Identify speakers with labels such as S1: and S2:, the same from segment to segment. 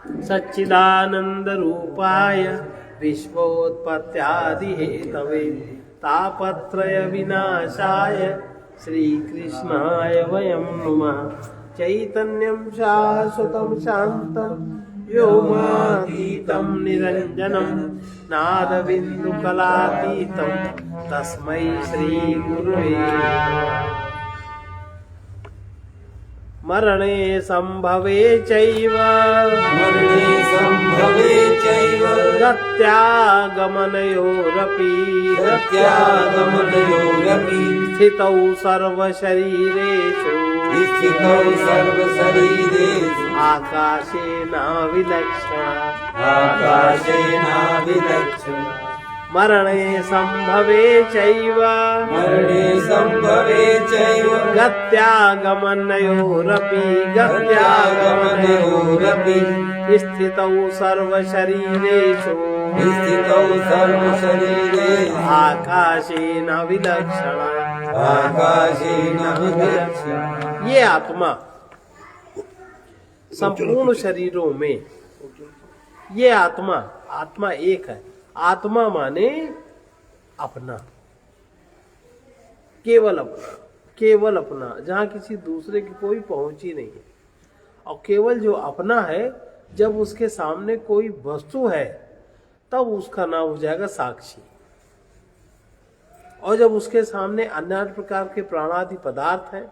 S1: सच्चिदानंद रूपाय विश्वोत्पत्त्यादि Hathaway तापत्रय विनाशाय श्रीकृष्णाय वयं नुमः। चैतन्यं शाश्वतं शान्तं व्योमातीतं निरञ्जनं नादबिन्दुकलातीतं तस्मै श्रीगुरुवे नमः। मरणे संभवे चैव गत्यागमनयोरपि स्थितौ सर्वशरीरेषु आकाशेनाविलक्षण मरणे संभवे चैव गत्यागमनयोरपि स्थितौ सर्वशरीरेषु आकाशेन विलक्षण। ये आत्मा संपूर्ण शरीरों में, ये आत्मा एक है। आत्मा माने अपना, केवल अपना, जहाँ किसी दूसरे की कोई पहुंच ही नहीं है। और केवल जो अपना है, जब उसके सामने कोई वस्तु है तब उसका नाम हो जाएगा साक्षी। और जब उसके सामने अन्य प्रकार के प्राणादि पदार्थ हैं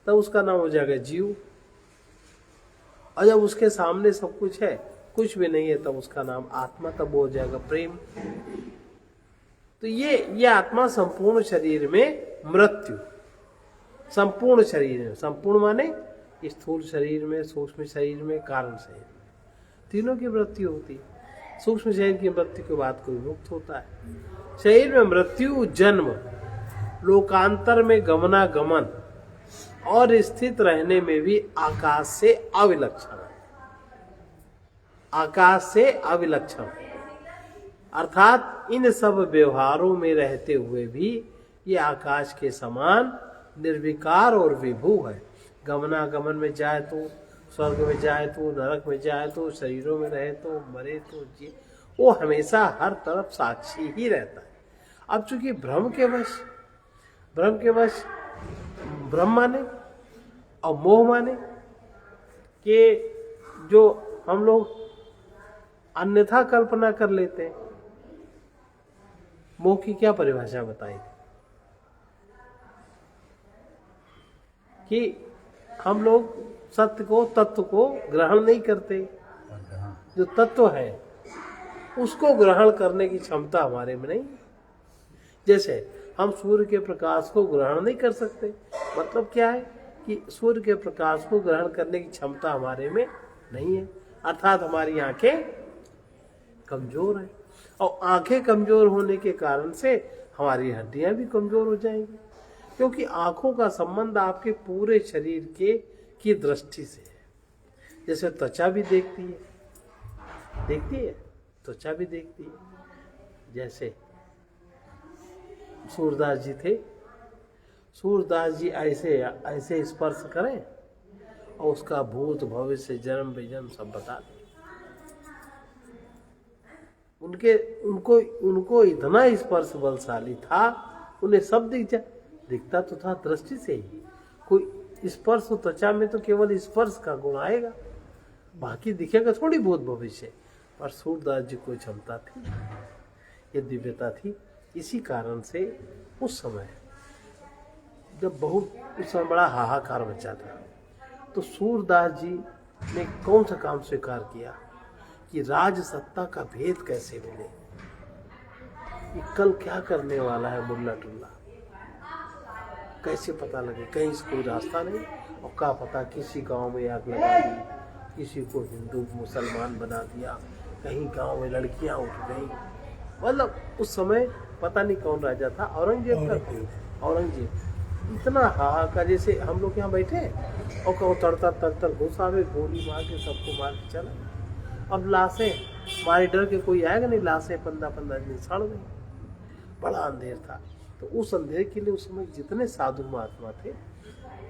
S1: तब उसका नाम हो जाएगा जीव। और जब उसके सामने सब कुछ है, कुछ भी नहीं है, तब उसका नाम आत्मा, तब हो जाएगा प्रेम। तो ये आत्मा संपूर्ण शरीर में मृत्यु, संपूर्ण शरीर में, संपूर्ण माने स्थूल शरीर में, सूक्ष्म शरीर में, कारण शरीर में, तीनों की मृत्यु होती है। सूक्ष्म शरीर की मृत्यु के बाद कोई मुक्त होता है। शरीर में मृत्यु, जन्म, लोकांतर में गमनागमन और स्थित रहने में भी आकाश से अविलक्षण, आकाश से अविलक्षण। अर्थात इन सब व्यवहारों में रहते हुए भी ये आकाश के समान निर्विकार और विभू है। गमनागमन में जाए तो स्वर्ग में जाए तो नरक में जाए तो शरीरों में रहे तो मरे तो जी, वो हमेशा हर तरफ साक्षी ही रहता है। अब चूंकि भ्रम के वश भ्रम माने और मोह माने कि जो हम लोग अन्यथा कल्पना कर लेते हैं। मोह की क्या परिभाषा बताई कि हम लोग सत्य को, तत्व को ग्रहण नहीं करते। जो तत्व है उसको ग्रहण करने की क्षमता हमारे में नहीं। जैसे हम सूर्य के प्रकाश को ग्रहण नहीं कर सकते, मतलब क्या है कि सूर्य के प्रकाश को ग्रहण करने की क्षमता हमारे में नहीं है। अर्थात हमारी आंखें कमजोर है, और आंखें कमजोर होने के कारण से हमारी हड्डियां भी कमजोर हो जाएंगी। क्योंकि आंखों का संबंध आपके पूरे शरीर की दृष्टि से है। जैसे त्वचा भी देखती है, त्वचा भी देखती है। जैसे सूरदास जी थे, सूरदास जी ऐसे स्पर्श करें और उसका भूत भविष्य जन्म विजन्म सब बता दें। उनको इतना स्पर्श बलशाली था, उन्हें सब दिखता तो था दृष्टि से ही। कोई स्पर्श त्वचा में तो केवल स्पर्श का गुण आएगा, बाकी दिखेगा थोड़ी बहुत भविष्य। पर सूरदास जी को क्षमता थी, ये दिव्यता थी। इसी कारण से उस समय जब उस समय बड़ा हाहाकार मचा था, तो सूरदास जी ने कौन सा काम स्वीकार किया कि राज सत्ता का भेद कैसे मिले। ये कल क्या करने वाला है मुल्ला टुल्ला, कैसे पता लगे। कहीं से कोई रास्ता नहीं, और क्या पता किसी गांव में आग लगा दी, किसी को हिंदू मुसलमान बना दिया, कहीं गांव में लड़कियां उठ गई। मतलब उस समय पता नहीं कौन राजा था, औरंगजेब। इतना हाहाकार, जैसे हम लोग यहाँ बैठे और कहो तड़ता घुसा में गोली मार के सबको मार के चला। अब लाशें, हमारे डर के कोई आएगा नहीं, लाशें 15 दिन सड़ गई। बड़ा अंधेर था। तो उस अंधेरे के लिए उस समय जितने साधु महात्मा थे,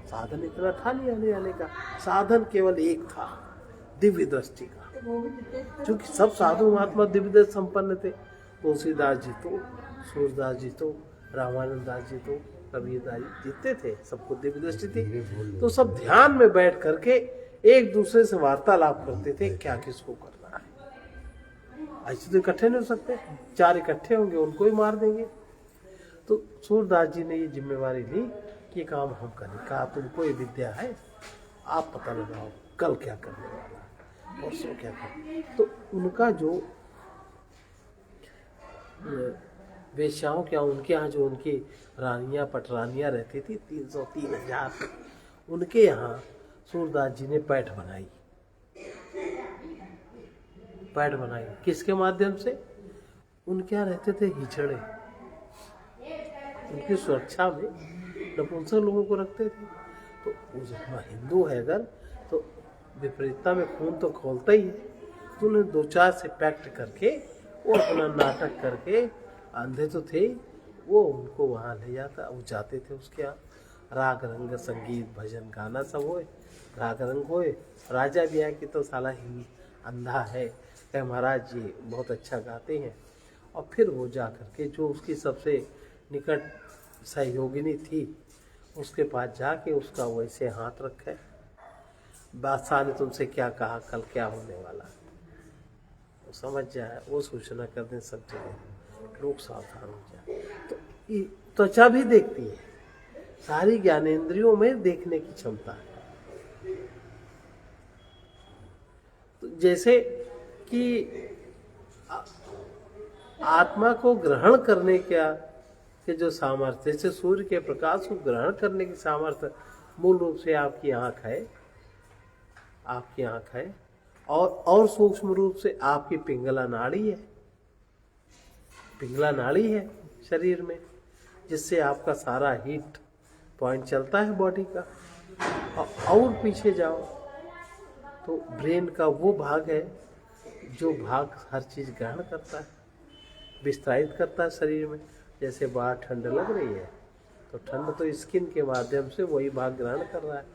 S1: साधन इतना था नहीं आने का। साधन केवल एक था, दिव्य दृष्टि का। क्योंकि सब साधु महात्मा दिव्य दृष्टि संपन्न थे। तुलसीदास जी तो, सूरदास जी तो, रामानंद दास जी तो, कबीरदास जी जितने थे सबको दिव्य दृष्टि थी। तो सब ध्यान में बैठ करके एक दूसरे से वार्तालाप करते थे, क्या किसको करना है। ऐसे तो इकट्ठे नहीं हो सकते, 4 इकट्ठे होंगे उनको ही मार देंगे। तो सूरदास जी ने ये जिम्मेवारी ली कि ये काम हम करें। कहा तुमको ये विद्या है, आप पता लगाओ कल क्या करने वाला है, परसों क्या करना। तो उनका जो वेश्याओं क्या, उनके यहाँ जो उनकी रानियां पटरानियां रहती थी 300-3000, उनके यहाँ सूरदास जी ने पैठ बनाई। पैठ बनाई किसके माध्यम से? उनके यहाँ रहते थे हिजड़े, उनकी सुरक्षा में नपुंसक लोगों को रखते थे। तो हिंदू है अगर तो विपरीतता में खून तो खोलता ही है। तो उन्हें 2-4 से पैक्ट करके और अपना नाटक करके, अंधे तो थे वो, उनको वहाँ ले जाता, वो जाते थे उसके यहाँ। राग रंग संगीत भजन गाना सब होए, राग रंग होए। राजा भी आया कि तो साला ही अंधा है, कहे महाराज जी बहुत अच्छा गाते हैं। और फिर वो जा करके जो उसकी सबसे निकट सहयोगिनी थी उसके पास जाके उसका वैसे हाथ रखे, बादशाह ने तुमसे क्या कहा, कल क्या होने वाला, वो समझ जाए, वो सूचना कर दें सब जगह, लोग सावधान हो जाए। तो त्वचा भी देखती है, सारी ज्ञानेंद्रियों में देखने की क्षमता है। तो जैसे कि आत्मा को ग्रहण करने के जो सामर्थ्य, जैसे सूर्य के प्रकाश को ग्रहण करने की सामर्थ्य मूल रूप से आपकी आंख है, आपकी आंख है। और सूक्ष्म रूप से आपकी पिंगला नाड़ी है, पिंगला नाड़ी है शरीर में, जिससे आपका सारा हीट पॉइंट चलता है बॉडी का। और पीछे जाओ तो ब्रेन का वो भाग है जो भाग हर चीज ग्रहण करता है, विस्तारित करता है शरीर में। जैसे बाहर ठंड लग रही है तो ठंड तो स्किन के माध्यम से वही भाग ग्रहण कर रहा है,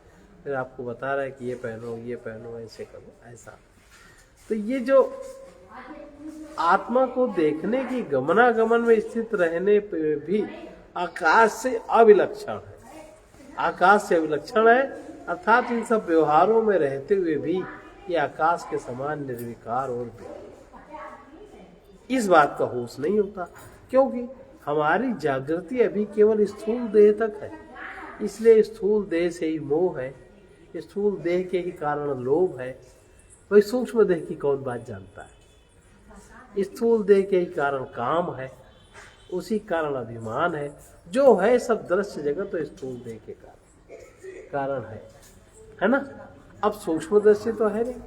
S1: फिर आपको बता रहा है कि ये पहनो, ऐसे करो, ऐसा। तो ये जो आत्मा को देखने की गमनागमन में स्थित रहने पे भी आकाश से अविलक्षण है, आकाश से अविलक्षण है। अर्थात इन सब व्यवहारों में रहते हुए भी ये आकाश के समान निर्विकार और इस बात का होश नहीं होता, क्योंकि हमारी जागृति अभी केवल स्थूल देह तक है। इसलिए स्थूल देह से ही मोह है, स्थूल देह के ही कारण लोभ है। वही सूक्ष्म देह की कौन बात जानता है? स्थूल देह के ही कारण काम है, उसी कारण अभिमान है। जो है सब दृश्य जगत तो स्थूल देह के कारण है ना। अब सूक्ष्म दृश्य तो है नहीं,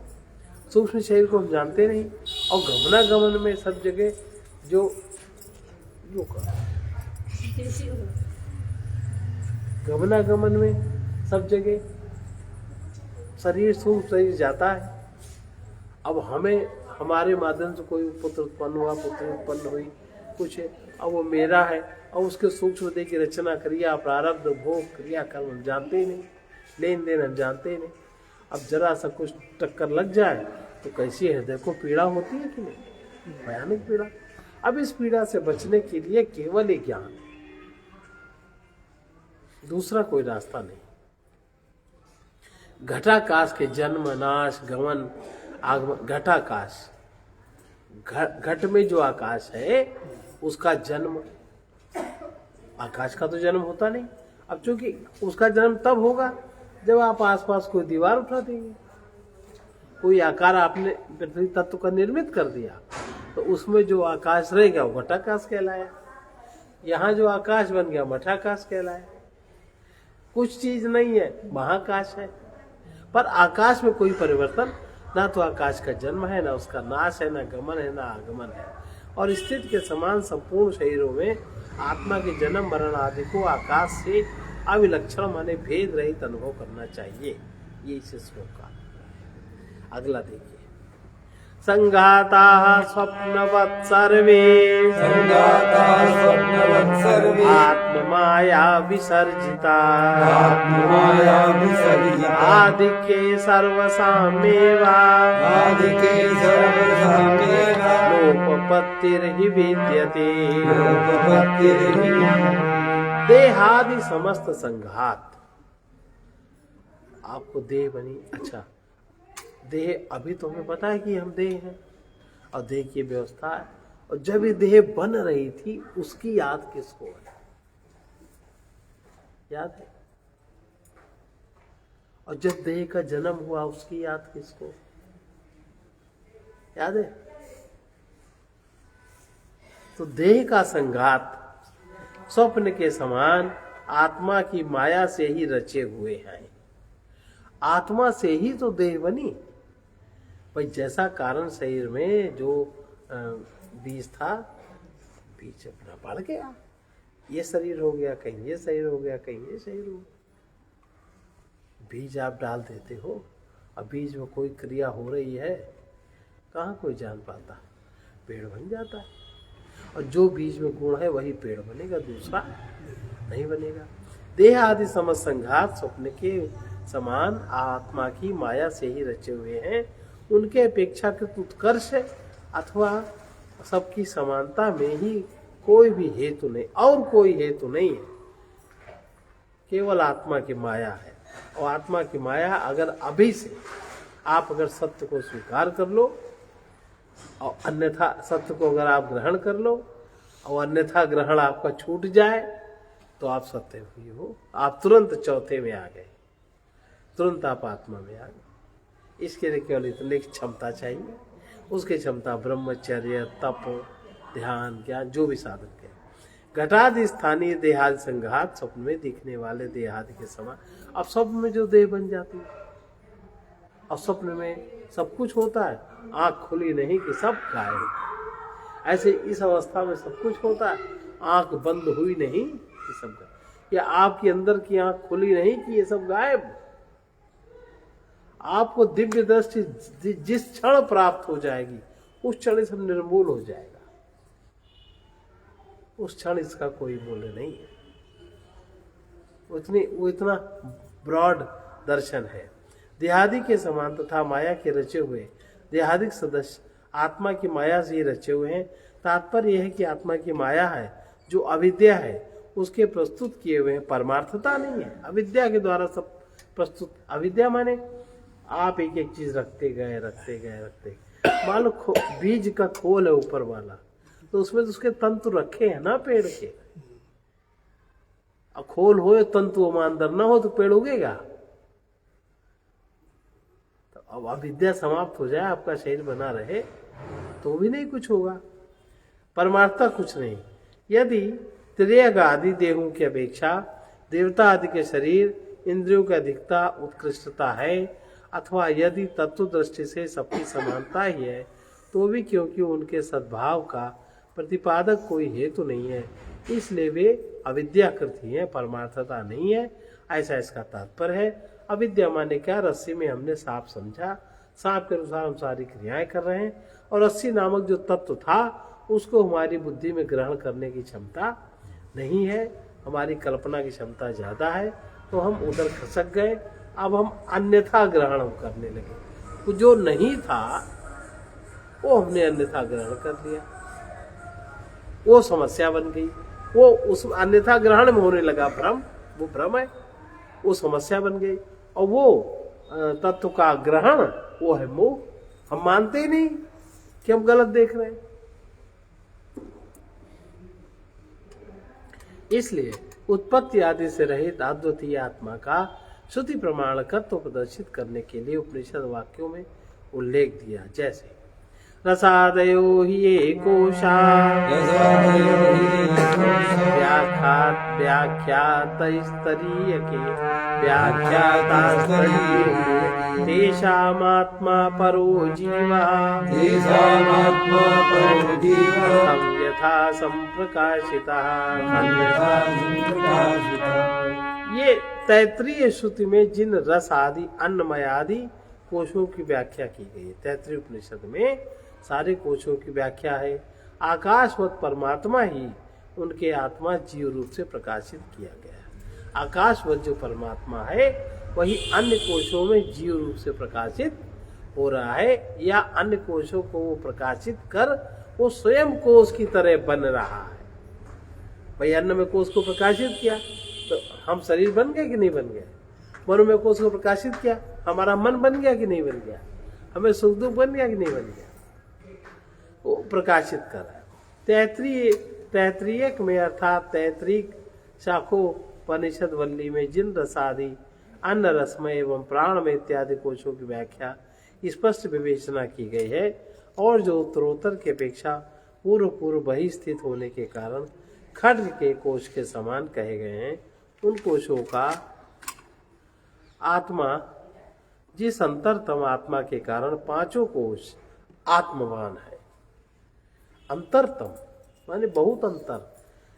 S1: सूक्ष्म शरीर को हम जानते नहीं। और गमनागमन में सब जगह जो गमनागमन में सब जगह शरीर सूक्ष्म शरीर जाता है। अब हमें हमारे माध्यम से कोई पुत्र उत्पन्न हुआ, पुत्र उत्पन्न हुई, कुछ है, अब वो मेरा है। और उसके सूक्ष्म देह की रचना, क्रिया, प्रारब्ध, भोग, क्रिया, कर्म हम जानते ही नहीं, लेन देन हम जानते ही नहीं। अब जरा सा कुछ टक्कर लग जाए तो कैसी हृदय को पीड़ा होती है कि नहीं, भयानक पीड़ा। अब इस पीड़ा से बचने के लिए केवल एक ज्ञान, दूसरा कोई रास्ता नहीं। घटाकाश के जन्म, नाश, गमन, आगमन। घटाकाश, घट में जो आकाश है उसका जन्म, आकाश का तो जन्म होता नहीं। अब चूंकि उसका जन्म तब होगा जब आप आसपास कोई दीवार उठा देंगे, कोई आकार आपने पृथ्वी तत्व का निर्मित कर दिया, तो उसमें जो आकाश रहेगा वो घटाकाश कहलाया। यहाँ जो आकाश बन गया मठाकाश कहलाया। कुछ चीज नहीं है, महाकाश है। पर आकाश में कोई परिवर्तन, ना तो आकाश का जन्म है, ना उसका नाश है, ना गमन है, ना आगमन है। और स्थिति के समान संपूर्ण शरीरों में आत्मा के जन्म मरण आदि को आकाश से अविलक्षण माने भेद रहित अनुभव करना चाहिए। ये इस श्लोक का अगला देखिए। संघाताः स्वप्नवत् सर्वे आत्ममाया विसर्जिता आधिक्ये सर्वसाम्येव लोकोपत्तिर्हि विद्यते। देहादि समस्त संघात। आपको देह बनी, अच्छा देह अभी तो हमें पता है कि हम देह हैं और देह की व्यवस्था है, और जब ये देह बन रही थी उसकी याद किसको है? याद है? और जब देह का जन्म हुआ उसकी याद किसको? याद है? तो देह का संघात स्वप्न के समान आत्मा की माया से ही रचे हुए हैं। आत्मा से ही तो देह बनी भाई। जैसा कारण शरीर में जो बीज था, बीज अपना बढ़ गया, ये शरीर हो गया, कहीं ये शरीर हो गया, कहीं ये शरीर हो गया। बीज आप डाल देते हो, अब बीज में कोई क्रिया हो रही है, कहाँ कोई जान पाता, पेड़ बन जाता है। और जो बीज में गुण है वही पेड़ बनेगा, दूसरा नहीं बनेगा। देह आदि समस्त संघात स्वप्न के समान आत्मा की माया से ही रचे हुए हैं। उनके अपेक्षाकृत उत्कर्ष अथवा सबकी समानता में ही कोई भी हेतु नहीं, और कोई हेतु नहीं है, केवल आत्मा की माया है। और आत्मा की माया अगर अभी से आप अगर सत्य को स्वीकार कर लो और अन्यथा सत्य को अगर आप ग्रहण कर लो और अन्यथा ग्रहण आपका छूट जाए तो आप सत्य हुई हो, आप तुरंत चौथे में आ गए, तुरंत आप आत्मा में आ गए। इसके लिए केवल इतनी क्षमता चाहिए। उसकी क्षमता ब्रह्मचर्य, तप, ध्यान, ज्ञान, जो भी साधन के। घटादि स्थानीय देहादि संघात स्वप्न में दिखने वाले देहादि के समान। अब स्वप्न में जो देह बन जाती है, और स्वप्न में सब कुछ होता है, आंख खुली नहीं कि सब गायब। ऐसे इस अवस्था में सब कुछ होता है, आंख बंद हुई नहीं कि सब गायब। या आपके अंदर की आंख खुली नहीं कि ये सब गायब। आपको दिव्य दृष्टि जिस क्षण प्राप्त हो जाएगी उस क्षण सब निर्मूल हो जाएगा, उस क्षण इसका कोई मूल्य नहीं है। वो इतना ब्रॉड दर्शन है। देहादि के समान तथा माया के रचे हुए देहादिक सदस्य आत्मा की माया से ही रचे हुए हैं। तात्पर्य यह है कि आत्मा की माया है जो अविद्या है, उसके प्रस्तुत किए हुए हैं, परमार्थता नहीं है। अविद्या के द्वारा सब प्रस्तुत। अविद्या माने आप एक एक चीज रखते गए। मान लो बीज का खोल है ऊपर वाला, तो उसमें तो उसके तंतु रखे हैं ना पेड़ के। अब खोल हो, तंतु अंदर ना हो तो पेड़ उगेगा। तो अब अविद्या समाप्त हो जाए, आपका शरीर बना रहे तो भी नहीं कुछ होगा, परमार्थता कुछ नहीं। यदि त्रियग आदि देहों की अपेक्षा देवता आदि के शरीर इंद्रियों की अधिकता उत्कृष्टता है, अथवा यदि तत्व दृष्टि से सबकी समानता ही है, तो भी क्योंकि उनके सद्भाव का प्रतिपादक कोई हेतु नहीं है, इसलिए वे अविद्याकृत ही है, परमार्थता नहीं है। ऐसा इसका तात्पर्य है। अविद्या माने क्या? रस्सी में हमने सांप समझा, सांप के अनुसार हम सारी क्रियाएं कर रहे हैं, और रस्सी नामक जो तत्व था उसको हमारी बुद्धि में ग्रहण करने की क्षमता नहीं है, हमारी कल्पना की क्षमता ज्यादा है, तो हम उधर खसक गए। अब हम अन्यथा ग्रहण करने लगे, तो जो नहीं था वो हमने अन्यथा ग्रहण कर लिया, वो समस्या बन गई। वो उस अन्यथा ग्रहण में होने लगा भ्रम, वो भ्रम है, वो समस्या बन गई। और वो तत्व का ग्रहण वो है मोह। हम मानते ही नहीं कि हम गलत देख रहे हैं। इसलिए उत्पत्ति आदि से रहित अद्वितीय आत्मा का श्रुति प्रमाणकत्व प्रदर्शित करने के लिए उपनिषद वाक्यों में उल्लेख दिया। जैसे रसादयो ही एकोशा व्याख्यात स्तरीय के व्याख्याता स्तरीय तेषामात्मा परो जीवा हम यथा संप्रकाशिता। ये तैत्रीय श्रुति में जिन रस आदि अन्नमय आदि कोशों की व्याख्या की गई है। तैत्तिरीय उपनिषद में सारे कोशों की व्याख्या है। आकाशवत परमात्मा ही उनके आत्मा जीव रूप से प्रकाशित किया गया है। आकाशवत जो परमात्मा है वही अन्य कोशों में जीव रूप से प्रकाशित हो रहा है, या अन्य कोशों को वो प्रकाशित कर वो स्वयं कोश की तरह बन रहा है। भाई अन्न में कोश को प्रकाशित किया तो हम शरीर बन गए कि नहीं बन गया? मन में कोश को प्रकाशित किया, हमारा मन बन गया कि नहीं बन गया? हमें सुख दुख बन गया कि नहीं बन गया? वो प्रकाशित कर रहा है। तैत्तिरीयक में अर्थात तैत्तिरीक शाखोपनिषद वल्ली में जिन रसादि अन्न रसमय एवं प्राणमय इत्यादि कोशों की व्याख्या स्पष्ट विवेचना की गई है, और जो उत्तरोत्तर की अपेक्षा पूर्व वही स्थित होने के कारण खड्ग के कोश के समान कहे गए हैं, उन कोशों का आत्मा जिस अंतरतम आत्मा के कारण पांचों कोश आत्मवान है। अंतरतम माने बहुत अंतर,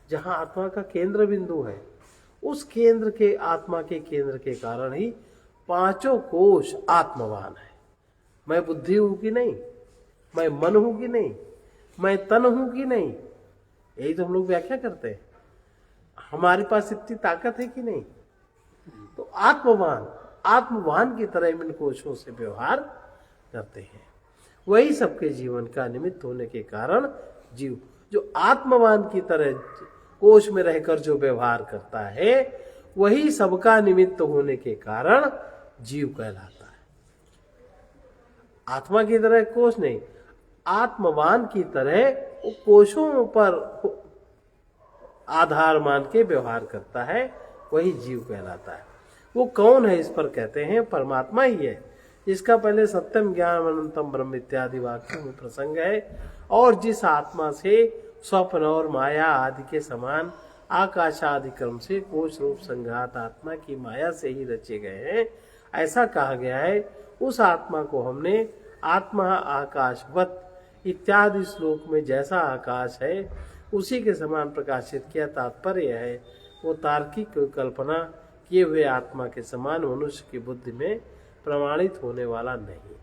S1: जहां आत्मा का केंद्र बिंदु है, उस केंद्र के आत्मा के केंद्र के कारण ही पांचों कोश आत्मवान है। मैं बुद्धि हूं कि नहीं, मैं मन हूं कि नहीं, मैं तन हूं कि नहीं, यही तो हम लोग व्याख्या करते हैं। हमारे पास इतनी ताकत है कि नहीं? तो आत्मवान की तरह इन कोशों से व्यवहार करते हैं। वही सबके जीवन का निमित्त होने के कारण जीव जो आत्मवान की तरह कोश में रहकर जो व्यवहार करता है, वही सबका निमित्त होने के कारण जीव कहलाता है। आत्मा की तरह कोश नहीं, आत्मवान की तरह वो कोशों पर आधार मान के व्यवहार करता है, वही जीव कहलाता है। वो कौन है इस पर कहते हैं परमात्मा ही है, जिसका पहले सत्यम ज्ञान अनंतम ब्रह्म इत्यादि वाक्यों में प्रसंग है, और जिस आत्मा से स्वप्न और माया आदि के समान आकाश आदि क्रम से कोश रूप संघात आत्मा की माया से ही रचे गए हैं, ऐसा कहा गया है। उस आत्मा को हमने आत्मा आकाशवत इत्यादि श्लोक में जैसा आकाश है उसी के समान प्रकाशित किया। तात्पर्य है वो तार्किक कल्पना किए हुए आत्मा के समान मनुष्य की बुद्धि में प्रमाणित होने वाला नहीं।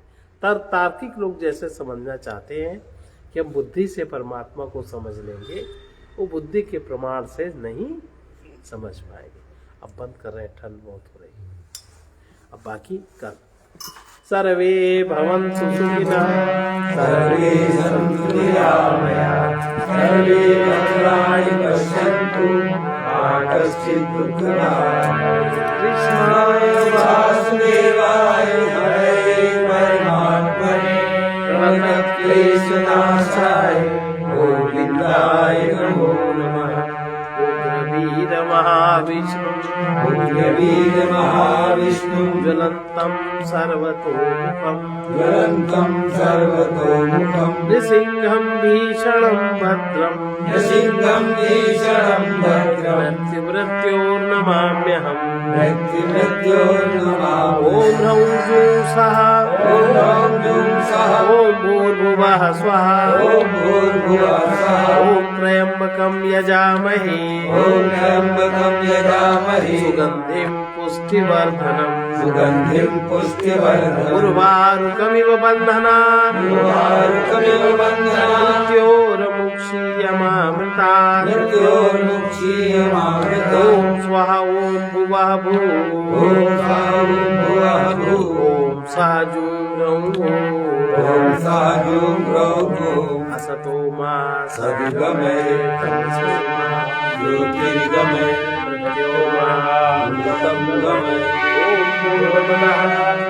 S1: तार्किक लोग जैसे समझना चाहते हैं कि हम बुद्धि से परमात्मा को समझ लेंगे, वो बुद्धि के प्रमाण से नहीं समझ पाएंगे। अब बंद कर रहे हैं, ठंड बहुत हो रही है। अब बाकी कल सर्वे भवन्तु सुखिनः, सर्वे सन्तु निरामयाः, सर्वे भद्राणि पश्यन्तु, मा कश्चित् दुःखभाग्। कृष्णाय वासुदेवाय हरे परमात्मने प्रणतक्लेशनाशाय गोविन्दाय नमो नमः। उग्रवीर महाविष्णु ज्वलन्तं सर्वतोमुखं नृसिंहं भीषणं भद्रं मृत्युर्नमाम्यहम्। ॐ ह्रौं जूं सः ॐ भूर्भुवः स्वः ॐ त्र्यम्बकं यजामहे सुगन्धिं पुष्टिवर्धनम् उर्वारुकमिव बन्धनान् मृत्योर्मुक्षीयमामृतात्। ॐ स्वः ॐ भुवः भूः ॐ सः जूं असतो मा सद्गमय तमसो मा ज्योतिर्गमय मृत्योर्मामृतं गमय। ॐ पूर्णमदः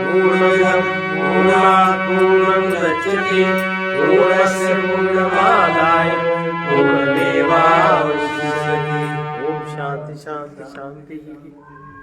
S1: पूर्णमिदं पूर्णात् पूर्णमुदच्यते पूर्णस्य पूर्णमादाय पूर्णमेवावशिष्यते। ॐ शान्ति शान्ति शान्तिः।